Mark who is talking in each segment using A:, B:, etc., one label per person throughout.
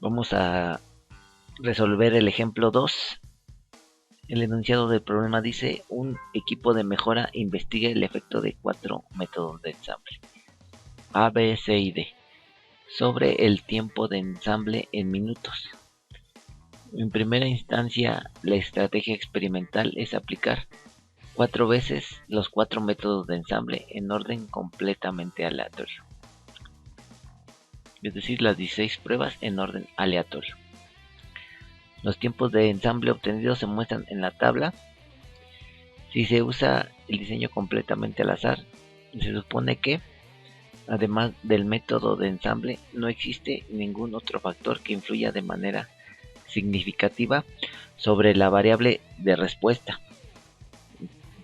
A: Vamos a resolver el ejemplo 2. El enunciado del problema dice: un equipo de mejora investiga el efecto de 4 métodos de ensamble A, B, C y D sobre el tiempo de ensamble en minutos. En primera instancia, la estrategia experimental es aplicar 4 veces los 4 métodos de ensamble en orden completamente aleatorio, es decir, las 16 pruebas en orden aleatorio. Los tiempos de ensamble obtenidos se muestran en la tabla. Si se usa el diseño completamente al azar, se supone que, además del método de ensamble, no existe ningún otro factor que influya de manera significativa sobre la variable de respuesta,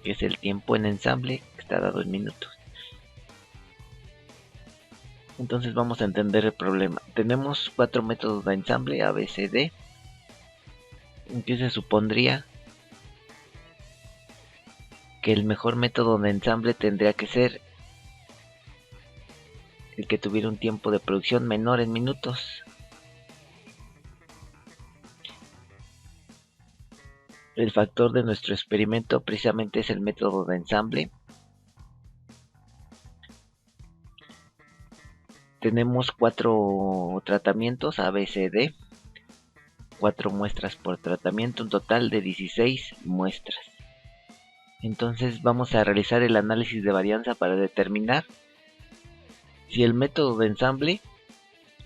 A: que es el tiempo en ensamble, que está dado en minutos. Entonces vamos a entender el problema. Tenemos 4 métodos de ensamble A, B, C, D, que se supondría que el mejor método de ensamble tendría que ser el que tuviera un tiempo de producción menor en minutos. El factor de nuestro experimento precisamente es el método de ensamble. Tenemos 4 tratamientos A, B, C, D, 4 muestras por tratamiento, un total de 16 muestras. Entonces vamos a realizar el análisis de varianza para determinar si el método de ensamble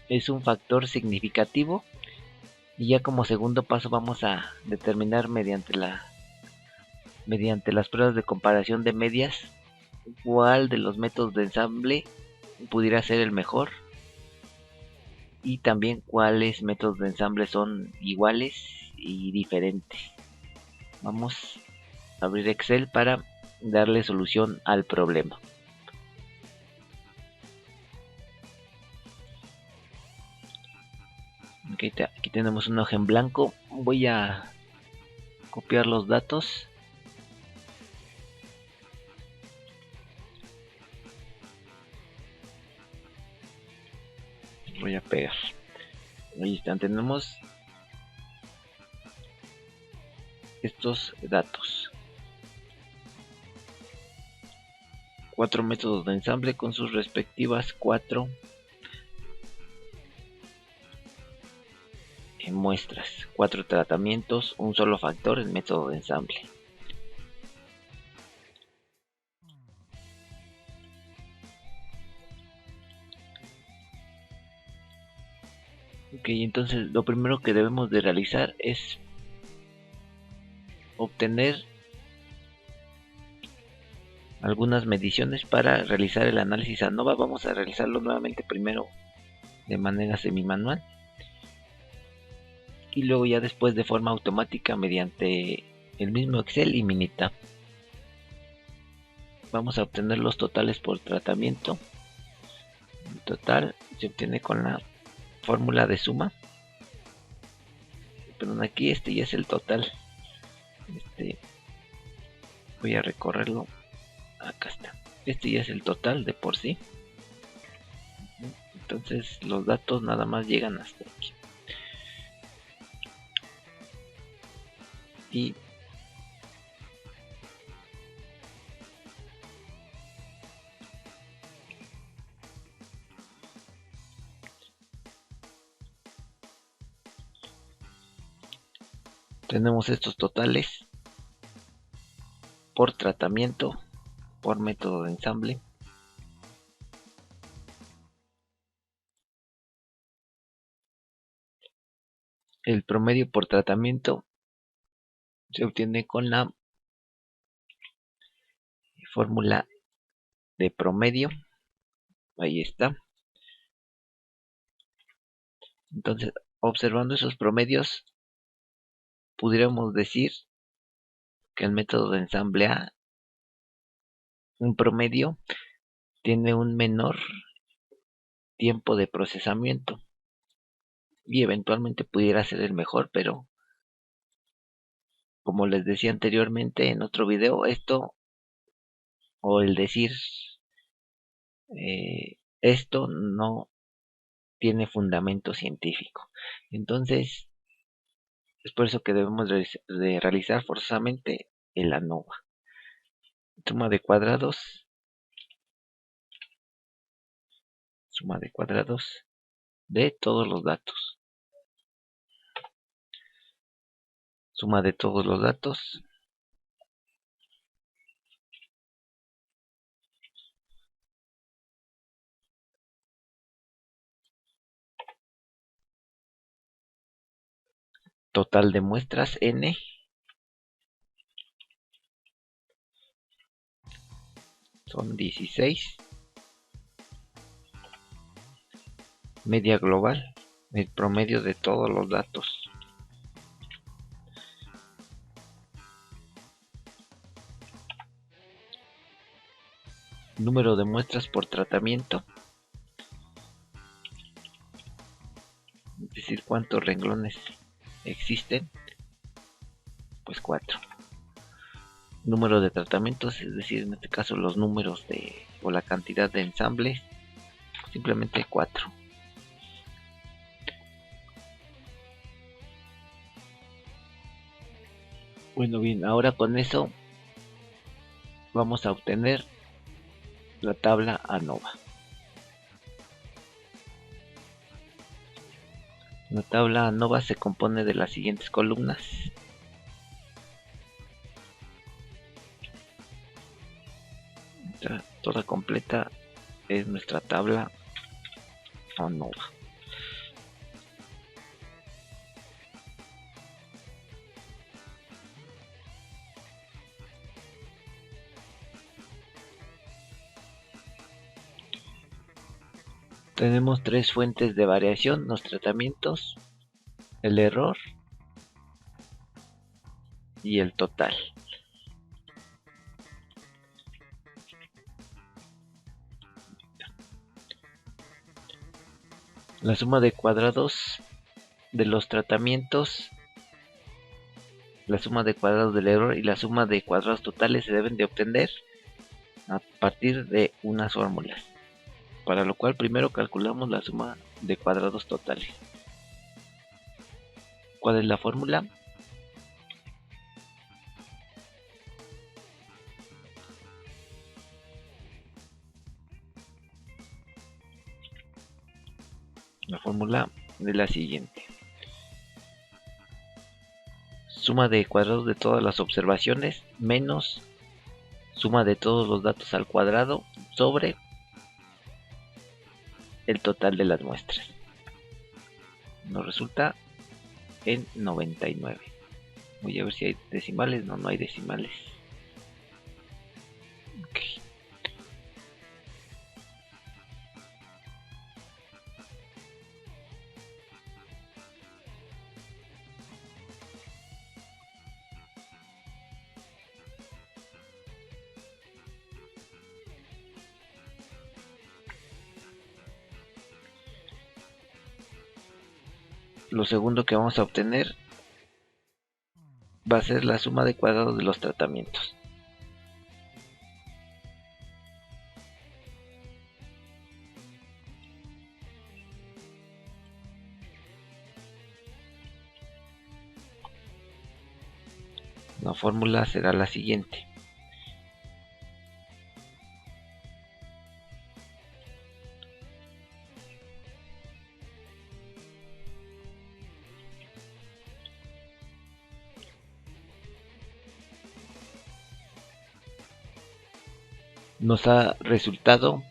A: es un factor significativo, y ya como segundo paso vamos a determinar mediante las pruebas de comparación de medias cuál de los métodos de ensamble pudiera ser el mejor y también cuáles métodos de ensamble son iguales y diferentes. Vamos a abrir Excel para darle solución al problema. Aquí tenemos un hoja en blanco. Voy a copiar los datos. Voy a pegar. Ahí están, tenemos estos datos. 4 métodos de ensamble con sus respectivas 4 muestras, 4 tratamientos, un solo factor, el método de ensamble. Ok, entonces lo primero que debemos de realizar es obtener algunas mediciones para realizar el análisis ANOVA. Vamos a realizarlo nuevamente primero de manera semi-manual y luego ya después de forma automática mediante el mismo Excel y Minitab. Vamos a obtener los totales por tratamiento. El total se obtiene con la fórmula de suma. Pero aquí este ya es el total. Voy a recorrerlo. Acá está. Este ya es el total de por sí. Entonces los datos nada más llegan hasta aquí. Y tenemos estos totales por tratamiento, por método de ensamble. El promedio por tratamiento se obtiene con la fórmula de promedio. Ahí está. Entonces, observando esos promedios, pudiéramos decir que el método de ensamble A, un promedio, tiene un menor tiempo de procesamiento y eventualmente pudiera ser el mejor, pero como les decía anteriormente en otro video, esto o el decir esto no tiene fundamento científico. Entonces, es por eso que debemos de realizar forzosamente el ANOVA. Suma de cuadrados de todos los datos. Suma de todos los datos total de muestras n son 16. Media global, el promedio de todos los datos. Número de muestras por tratamiento, es decir, cuántos renglones existen, pues 4. Número de tratamientos, es decir, en este caso los números o la cantidad de ensambles, simplemente 4. Bueno, bien, ahora con eso vamos a obtener la tabla ANOVA. La tabla ANOVA se compone de las siguientes columnas. Toda completa es nuestra tabla ANOVA. Tenemos 3 fuentes de variación: los tratamientos, el error y el total. La suma de cuadrados de los tratamientos, la suma de cuadrados del error y la suma de cuadrados totales se deben de obtener a partir de unas fórmulas, para lo cual primero calculamos la suma de cuadrados totales. ¿Cuál es la fórmula? La fórmula es la siguiente: suma de cuadrados de todas las observaciones menos suma de todos los datos al cuadrado sobre el total de las muestras. Nos resulta en 99. Voy a ver si hay decimales. No, no hay decimales. Okay. Lo segundo que vamos a obtener va a ser la suma de cuadrados de los tratamientos. La fórmula será la siguiente: nos ha resultado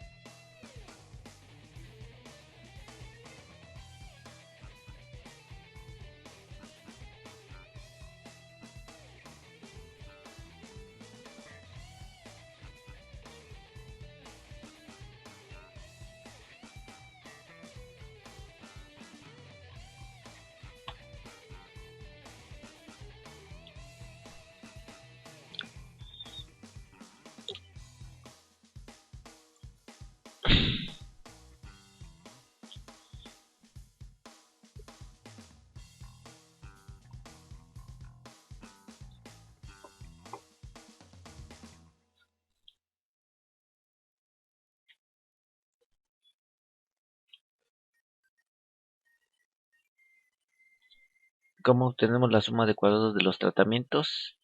A: ¿Cómo obtenemos la suma de cuadrados de los tratamientos?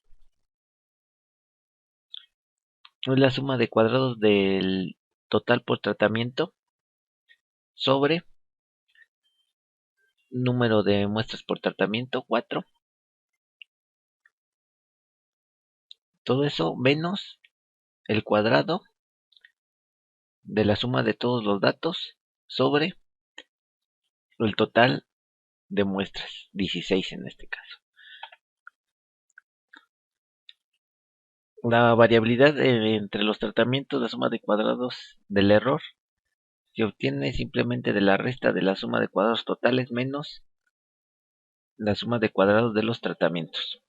A: Es la suma de cuadrados del total por tratamiento sobre número de muestras por tratamiento, 4. Todo eso menos el cuadrado de la suma de todos los datos sobre el total de muestras, 16 en este caso. La variabilidad entre los tratamientos, la suma de cuadrados del error, se obtiene simplemente de la resta de la suma de cuadrados totales menos la suma de cuadrados de los tratamientos.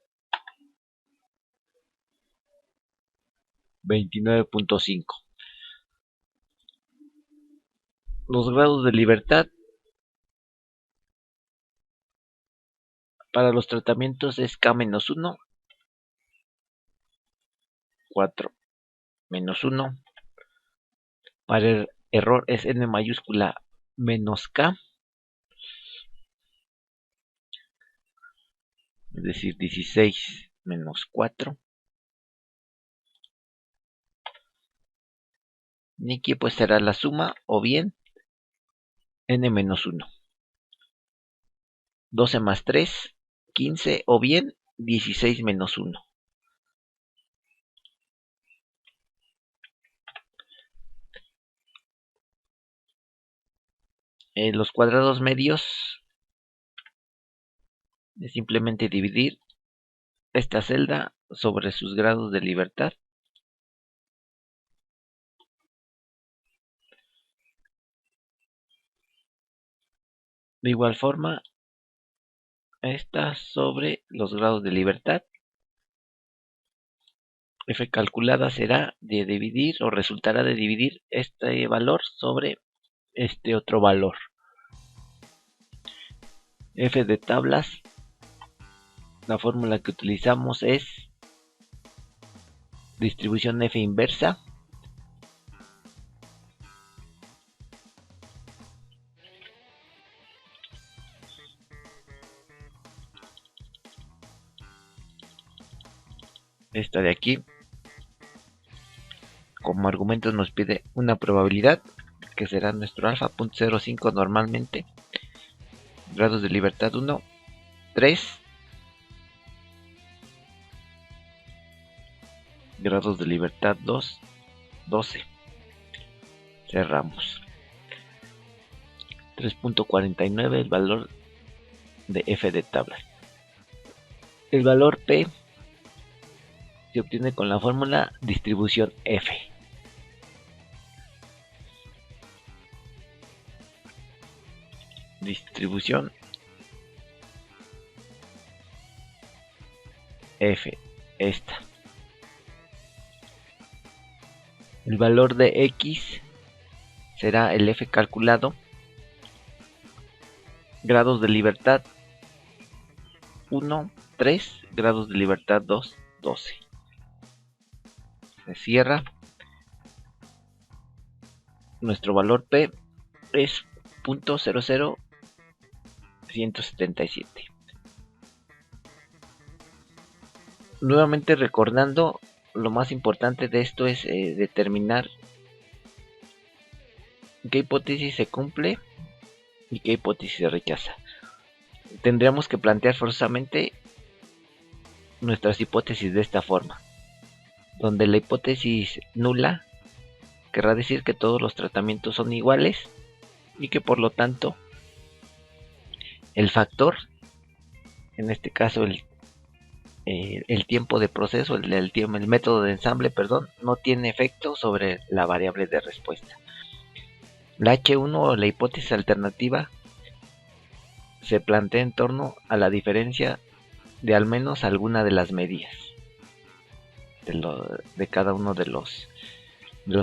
A: 29.5. Los grados de libertad para los tratamientos es K-1, 4 menos 1. Para el error es N mayúscula menos K, es decir, 16 menos 4. Y aquí pues será la suma o bien N menos 1. 12 más 3, 15 o bien 16 menos 1. Los cuadrados medios es simplemente dividir esta celda sobre sus grados de libertad. De igual forma, esta sobre los grados de libertad. F calculada será de dividir o resultará de dividir este valor sobre este otro valor. F de tablas, la fórmula que utilizamos es distribución F inversa esta de aquí. Como argumento nos pide una probabilidad que será nuestro alfa, 0.05 normalmente, grados de libertad 1, 3, grados de libertad 2, 12. Cerramos. 3.49 el valor de F de tablas. El valor P se obtiene con la fórmula distribución F. Distribución F, esta. El valor de X será el F calculado, grados de libertad 1, 3, grados de libertad 2, 12. Se cierra. Nuestro valor P es 0.00177. Nuevamente recordando, lo más importante de esto es determinar qué hipótesis se cumple y qué hipótesis se rechaza. Tendríamos que plantear forzosamente nuestras hipótesis de esta forma, donde la hipótesis nula querrá decir que todos los tratamientos son iguales y que por lo tanto el factor, en este caso el tiempo de proceso, el método de ensamble, no tiene efecto sobre la variable de respuesta. La H1 o la hipótesis alternativa se plantea en torno a la diferencia de al menos alguna de las medidas de cada uno de los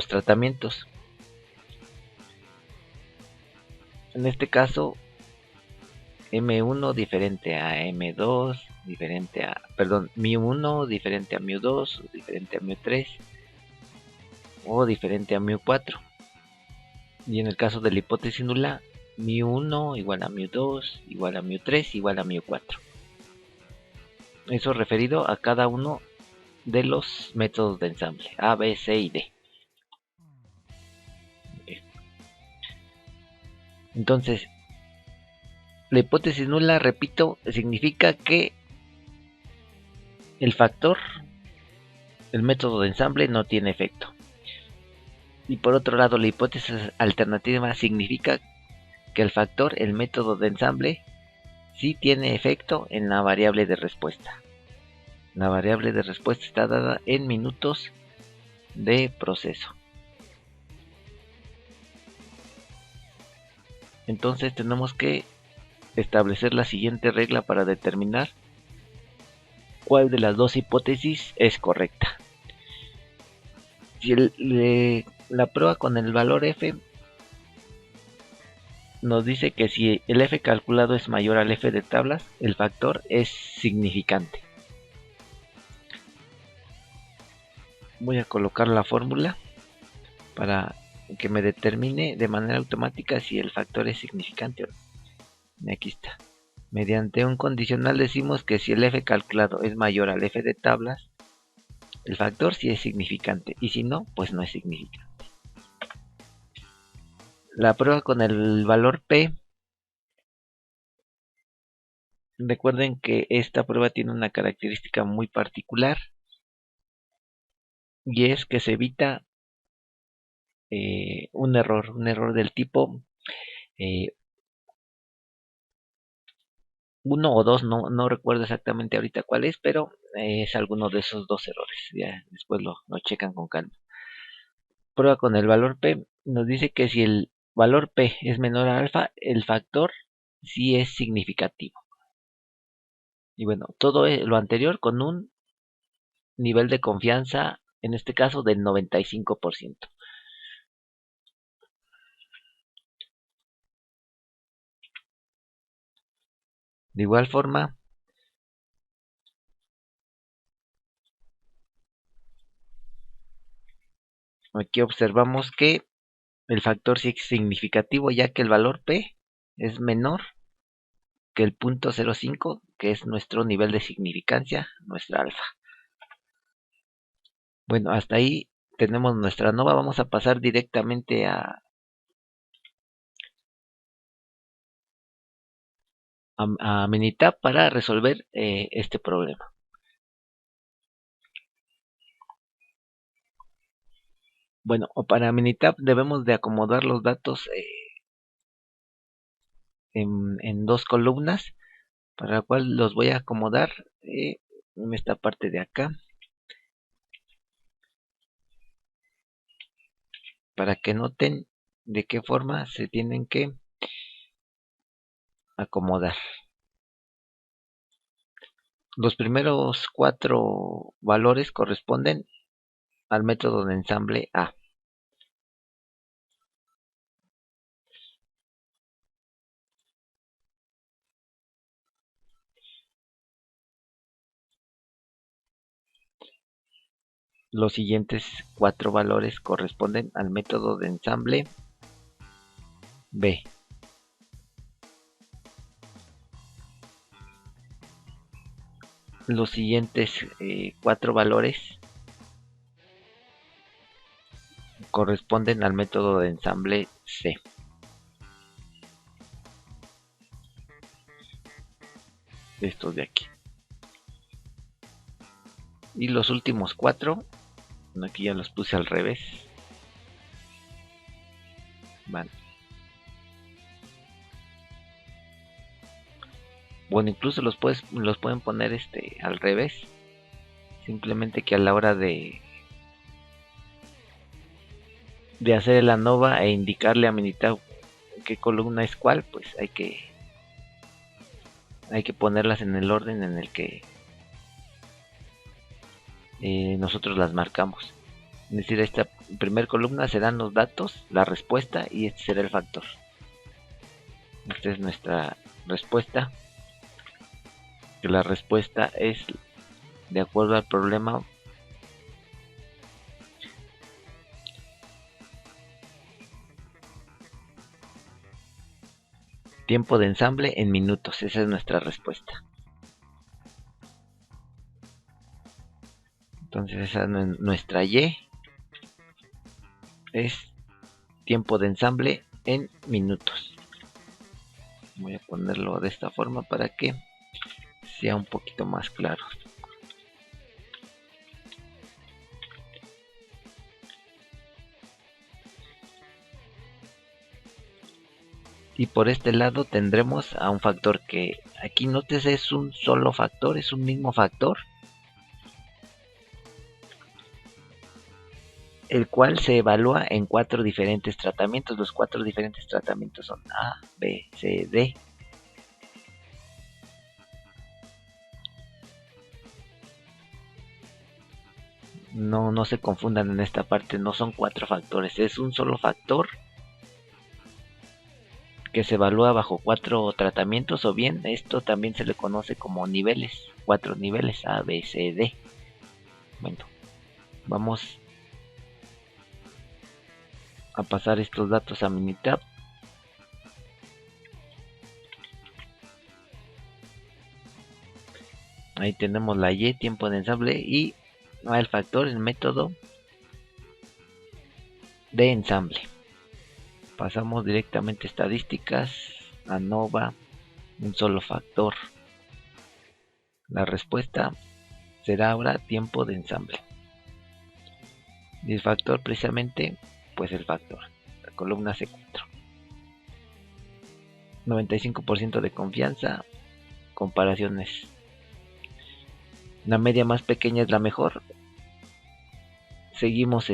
A: tratamientos. En este caso, M1 diferente a M2, μ1 diferente a μ2, diferente a μ3 o diferente a μ4. Y en el caso de la hipótesis nula, μ1 igual a μ2 igual a μ3 igual a μ4. Eso referido a cada uno de los métodos de ensamble A, B, C y D. Entonces, la hipótesis nula, repito, significa que el factor, el método de ensamble, no tiene efecto. Y por otro lado, la hipótesis alternativa significa que el factor, el método de ensamble, sí tiene efecto en la variable de respuesta. La variable de respuesta está dada en minutos de proceso. Entonces tenemos que establecer la siguiente regla para determinar cuál de las dos hipótesis es correcta. Si la prueba con el valor f nos dice que si el f calculado es mayor al f de tablas, el factor es significante. Voy a colocar la fórmula para que me determine de manera automática si el factor es significante o no. Aquí está. Mediante un condicional decimos que si el f calculado es mayor al f de tablas, el factor sí es significante, y si no, pues no es significante. La prueba con el valor P, recuerden que esta prueba tiene una característica muy particular, y es que se evita un error del tipo 1 o 2, no recuerdo exactamente ahorita cuál es, pero es alguno de esos dos errores. Ya después lo checan con calma. Prueba con el valor P nos dice que si el valor P es menor a alfa, el factor sí es significativo. Y bueno, todo lo anterior con un nivel de confianza, en este caso del 95%. De igual forma, aquí observamos que el factor sí es significativo, ya que el valor P es menor que el 0.05, que es nuestro nivel de significancia, nuestra alfa. Bueno, hasta ahí tenemos nuestra nova. Vamos a pasar directamente a Minitab para resolver este problema. Bueno, para Minitab debemos de acomodar los datos en dos columnas, para la cual los voy a acomodar en esta parte de acá, para que noten de qué forma se tienen que acomodar. Los primeros 4 valores corresponden al método de ensamble A. Los siguientes 4 valores corresponden al método de ensamble B. Los siguientes 4 valores corresponden al método de ensamble C. Estos de aquí. Y los últimos 4, aquí ya los puse al revés. Van. Bueno, incluso los pueden poner al revés. Simplemente que a la hora de hacer la nova e indicarle a Minitab qué columna es cuál, pues hay que ponerlas en el orden en el que nosotros las marcamos. Es decir, esta primer columna serán los datos, la respuesta, y este será el factor. Esta es nuestra respuesta. La respuesta es de acuerdo al problema tiempo de ensamble en minutos. Esa es nuestra respuesta. Entonces esa nuestra Y es tiempo de ensamble en minutos. Voy a ponerlo de esta forma para que sea un poquito más claro. Y por este lado tendremos a un factor que aquí notes es un solo factor, es un mismo factor, el cual se evalúa en 4 diferentes tratamientos. Los 4 diferentes tratamientos son A, B, C, D. No se confundan en esta parte, no son 4 factores, es un solo factor que se evalúa bajo 4 tratamientos, o bien esto también se le conoce como niveles, 4 niveles A, B, C, D. Bueno, vamos a pasar estos datos a Minitab. Ahí tenemos la Y, tiempo de ensamble, y el factor, el método de ensamble. Pasamos directamente a estadísticas, ANOVA, un solo factor. La respuesta será ahora tiempo de ensamble. Y el factor precisamente, pues el factor, la columna C4. 95% de confianza, comparaciones. La media más pequeña es la mejor. Seguimos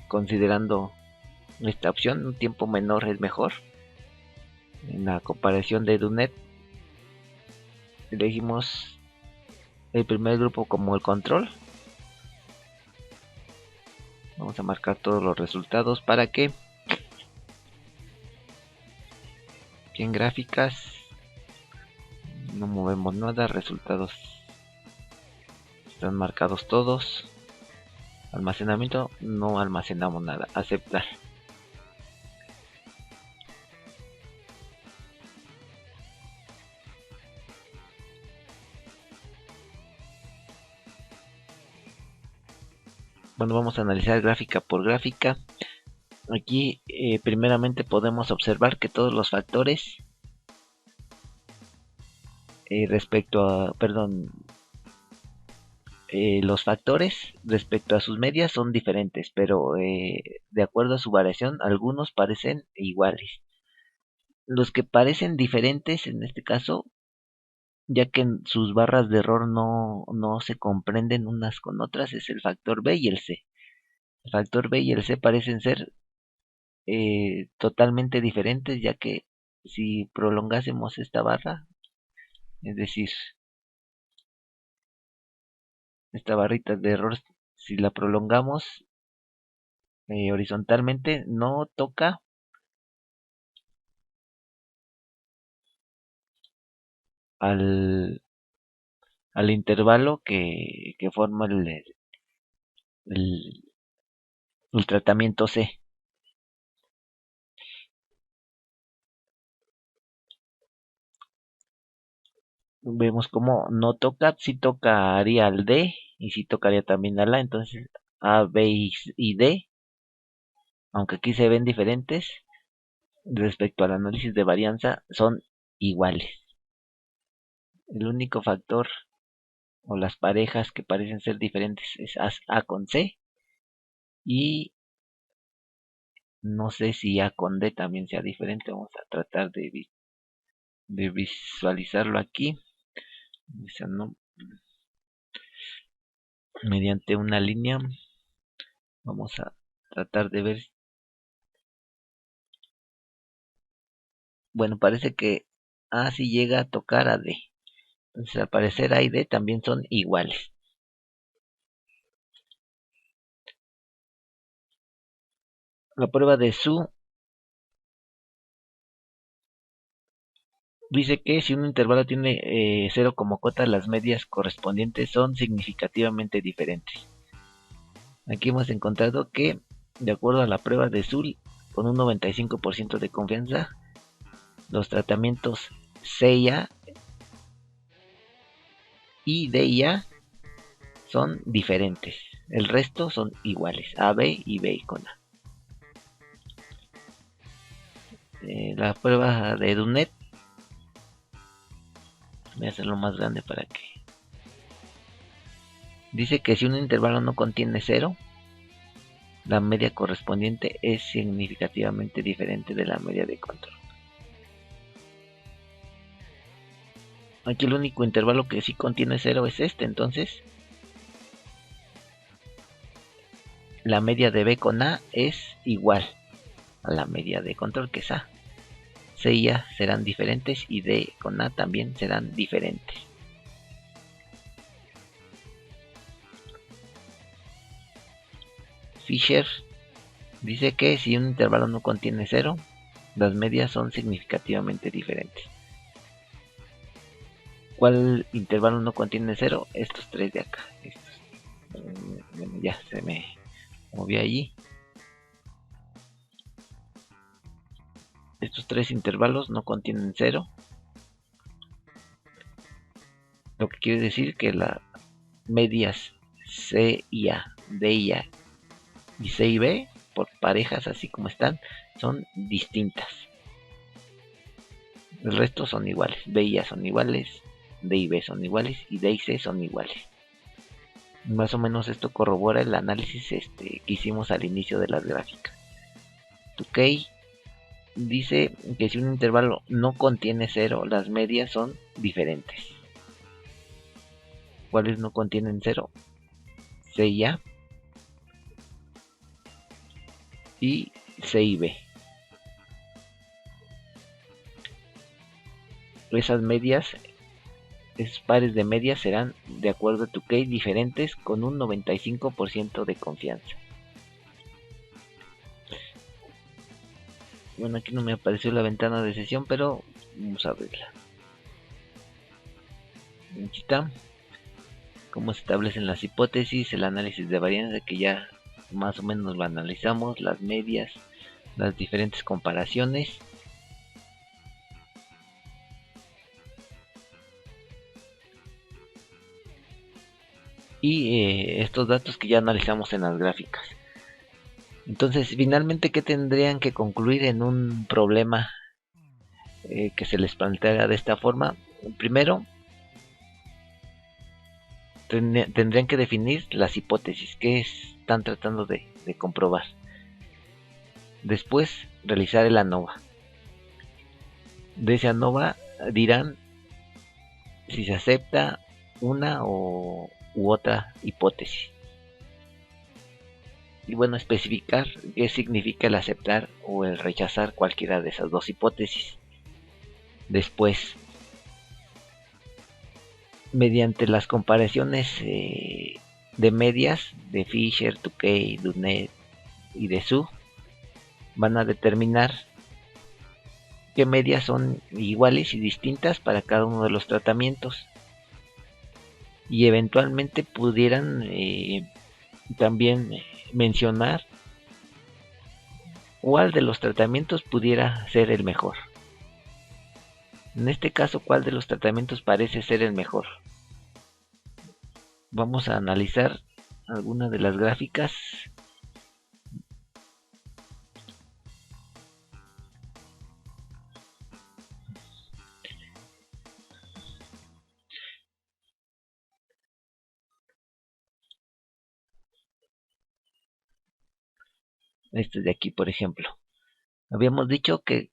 A: considerando esta opción, un tiempo menor es mejor. En la comparación de DUNET elegimos el primer grupo como el control. Vamos a marcar todos los resultados para que en gráficas no movemos nada, resultados están marcados todos. Almacenamiento, no almacenamos nada, aceptar. Bueno, vamos a analizar gráfica por gráfica. Aquí primeramente podemos observar que todos los factores los factores respecto a sus medias son diferentes, pero de acuerdo a su variación, algunos parecen iguales. Los que parecen diferentes en este caso, ya que sus barras de error no se comprenden unas con otras, es el factor B y el C. El factor B y el C parecen ser totalmente diferentes, ya que si prolongásemos esta barra, es decir, esta barrita de error, si la prolongamos horizontalmente, no toca al intervalo que forma el, el tratamiento C. Vemos como no toca, si tocaría al D y si tocaría también al A, entonces A, B y D, aunque aquí se ven diferentes respecto al análisis de varianza, son iguales. El único factor o las parejas que parecen ser diferentes es A con C, y no sé si A con D también sea diferente. Vamos a tratar de visualizarlo aquí. Mediante una línea vamos a tratar de ver. Bueno, parece que A sí llega a tocar a D, entonces al parecer A y D también son iguales. La prueba de Su dice que si un intervalo tiene 0 como cota, las medias correspondientes son significativamente diferentes. Aquí hemos encontrado que, de acuerdo a la prueba de Su, con un 95% de confianza, los tratamientos C y A y D y A son diferentes. El resto son iguales. AB y B con A. La prueba de Dunet. Voy a hacerlo más grande para que... Dice que si un intervalo no contiene 0, la media correspondiente es significativamente diferente de la media de control. Aquí el único intervalo que sí contiene 0 es este, entonces la media de B con A es igual a la media de control, que es A. C y A serán diferentes y D con A también serán diferentes. Fisher dice que si un intervalo no contiene 0, las medias son significativamente diferentes. ¿Cuál intervalo no contiene 0? Estos tres de acá. Bueno, ya se me movió allí. Estos tres intervalos no contienen 0. Lo que quiere decir que las medias C y A, D y A y C y B, por parejas así como están, son distintas. El resto son iguales. B y A son iguales, D y B son iguales y D y C son iguales. Más o menos esto corrobora el análisis que hicimos al inicio de las gráficas. Tukey dice que si un intervalo no contiene 0, las medias son diferentes. ¿Cuáles no contienen 0? C y A y C y B. Esas medias, esos pares de medias serán, de acuerdo a Tukey, diferentes con un 95% de confianza. Bueno, aquí no me apareció la ventana de sesión, pero vamos a abrirla. Aquí está. Cómo se establecen las hipótesis, el análisis de varianza, que ya más o menos lo analizamos, las medias, las diferentes comparaciones. Y estos datos que ya analizamos en las gráficas. Entonces, finalmente, ¿qué tendrían que concluir en un problema que se les planteara de esta forma? Primero, tendrían que definir las hipótesis que están tratando de comprobar. Después, realizar el ANOVA. De ese ANOVA dirán si se acepta una u otra hipótesis. Y bueno, especificar qué significa el aceptar o el rechazar cualquiera de esas dos hipótesis. Después, mediante las comparaciones de medias de Fisher, Tukey, Dunet y de Su, van a determinar qué medias son iguales y distintas para cada uno de los tratamientos. Y eventualmente pudieran también mencionar cuál de los tratamientos pudiera ser el mejor. En este caso, ¿cuál de los tratamientos parece ser el mejor? Vamos a analizar algunas de las gráficas. Este de aquí, por ejemplo. Habíamos dicho que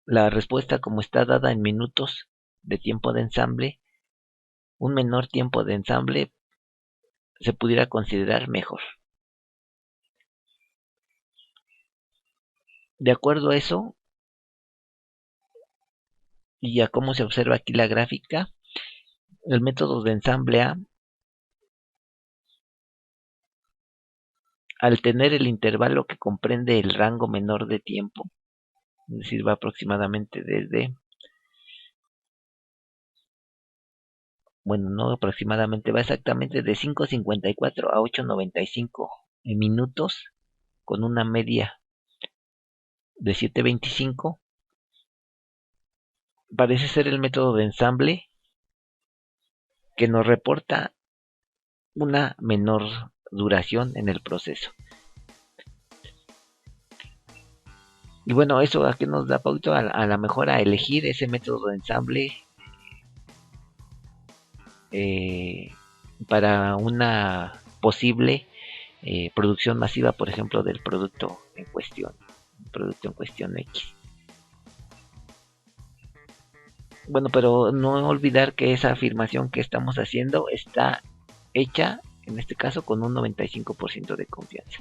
A: la respuesta, como está dada en minutos de tiempo de ensamble, un menor tiempo de ensamble se pudiera considerar mejor. De acuerdo a eso, y a cómo se observa aquí la gráfica, el método de ensamble A, al tener el intervalo que comprende el rango menor de tiempo, es decir, va aproximadamente desde, bueno, no aproximadamente, va exactamente de 5.54 a 8.95 minutos, con una media de 7.25, parece ser el método de ensamble que nos reporta una menor duración en el proceso. Y bueno, eso a que nos da pauta a la mejor a elegir ese método de ensamble eh, para una posible producción masiva, por ejemplo, del producto en cuestión X. Bueno, pero no olvidar que esa afirmación que estamos haciendo está hecha, en este caso, con un 95% de confianza.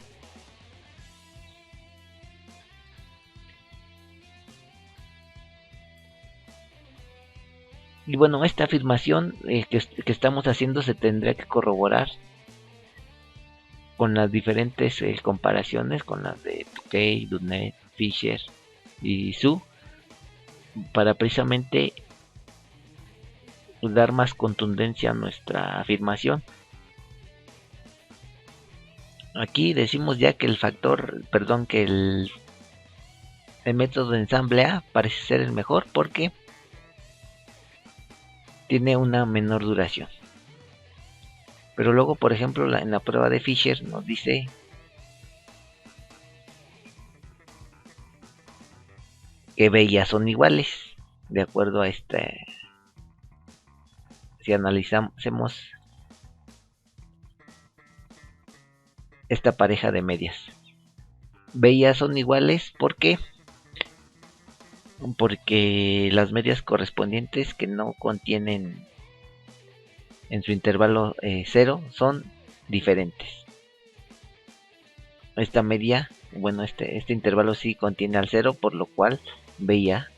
A: Y bueno, esta afirmación que estamos haciendo se tendría que corroborar con las diferentes comparaciones, con las de Tukey, Dunet, Fisher y Su, para precisamente dar más contundencia a nuestra afirmación. Aquí decimos ya que el método de ensamble A parece ser el mejor porque tiene una menor duración. Pero luego, por ejemplo, en la prueba de Fisher nos dice que B y A son iguales, de acuerdo a si analizamos esta pareja de medias. B y A son iguales porque las medias correspondientes que no contienen en su intervalo 0 son diferentes. Esta media, bueno, este intervalo sí contiene al 0, por lo cual B y A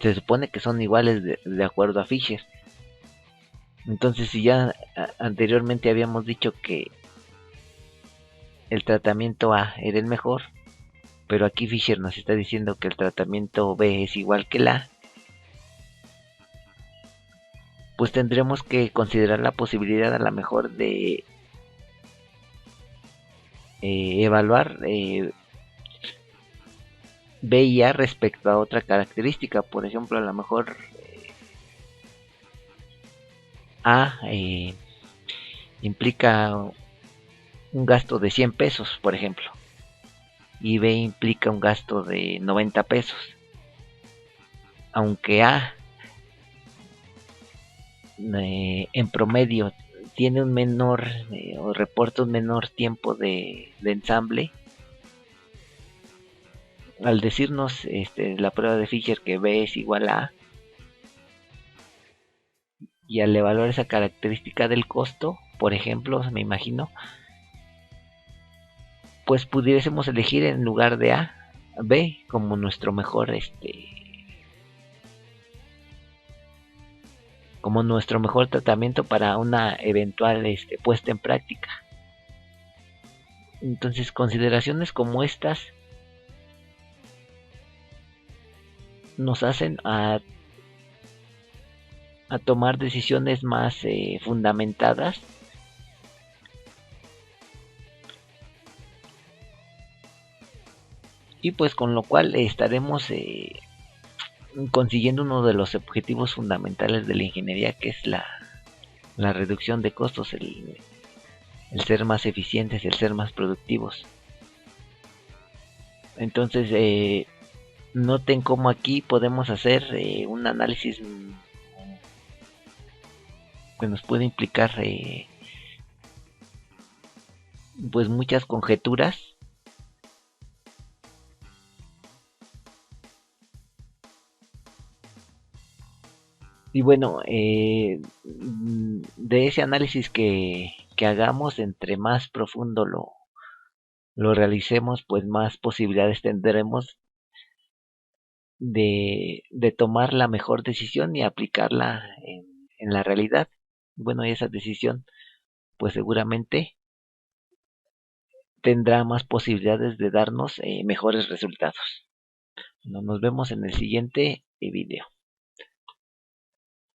A: se supone que son iguales de acuerdo a Fisher. Entonces, si ya anteriormente habíamos dicho que el tratamiento A era el mejor, pero aquí Fisher nos está diciendo que el tratamiento B es igual que el A, pues tendremos que considerar la posibilidad a lo mejor de evaluar B y A respecto a otra característica. Por ejemplo, a lo mejor A implica un gasto de 100 pesos, por ejemplo, y B implica un gasto de 90 pesos. Aunque A en promedio tiene un menor o reporta un menor tiempo de ensamble, al decirnos la prueba de Fisher que B es igual a y al evaluar esa característica del costo, por ejemplo, me imagino, pues pudiésemos elegir en lugar de A, B como nuestro mejor tratamiento para una eventual puesta en práctica. Entonces, consideraciones como estas nos hacen a tomar decisiones más fundamentadas y pues con lo cual estaremos consiguiendo uno de los objetivos fundamentales de la ingeniería, que es la reducción de costos, el ser más eficientes, el ser más productivos. Entonces, noten cómo aquí podemos hacer un análisis que nos puede implicar pues muchas conjeturas. Y bueno, de ese análisis que hagamos, entre más profundo lo realicemos, pues más posibilidades tendremos de tomar la mejor decisión y aplicarla en la realidad. Bueno, y esa decisión pues seguramente tendrá más posibilidades de darnos mejores resultados. Nos vemos en el siguiente video.